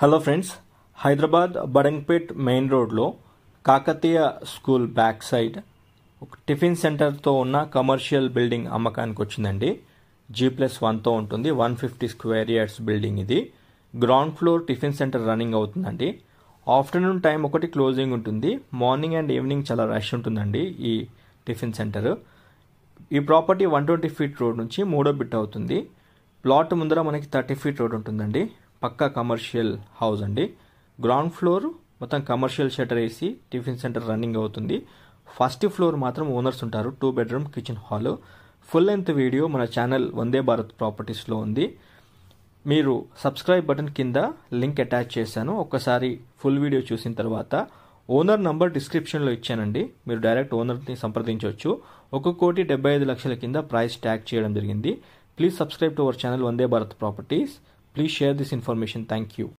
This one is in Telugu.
Hello friends, Hyderabad Badangpet main రోడ్లో కాకతీయ స్కూల్ బ్యాక్ సైడ్ ఒక టిఫిన్ సెంటర్తో ఉన్న కమర్షియల్ బిల్డింగ్ అమ్మకానికి వచ్చిందండి. G+1తో ఉంటుంది. 150 స్క్వేర్ యార్డ్స్ బిల్డింగ్ ఇది. Ground floor tiffin centre running అవుతుందండి. ఆఫ్టర్నూన్ టైం ఒకటి క్లోజింగ్ ఉంటుంది. మార్నింగ్ అండ్ ఈవినింగ్ చాలా రష్ ఉంటుందండి ఈ టిఫిన్ సెంటర్. ఈ ప్రాపర్టీ 120 ఫీట్ రోడ్ నుంచి మూడో బిట్ అవుతుంది. ప్లాట్ ముందర మనకి 30 ఫీట్ రోడ్ ఉంటుందండి. పక్కా కమర్షియల్ హౌస్ అండి. గ్రౌండ్ ఫ్లోర్ మొత్తం కమర్షియల్ షట్టర్ వేసి టిఫిన్ సెంటర్ రన్నింగ్ అవుతుంది. ఫస్ట్ ఫ్లోర్ మాత్రం ఓనర్స్ ఉంటారు. 2 bedroom kitchen hall. Full length video మన ఛానల్ వందే భారత్ ప్రాపర్టీస్లో ఉంది. మీరు సబ్స్క్రైబ్ బటన్ కింద లింక్ అటాచ్ చేశాను. ఒక్కసారి ఫుల్ వీడియో చూసిన తర్వాత ఓనర్ నంబర్ డిస్క్రిప్షన్లో ఇచ్చానండి. మీరు డైరెక్ట్ ఓనర్ని సంప్రదించవచ్చు. 1,75,00,000 కింద ప్రైస్ ట్యాగ్ చేయడం జరిగింది. Please subscribe to our channel Vande Bharat properties. Please share this information. Thank you.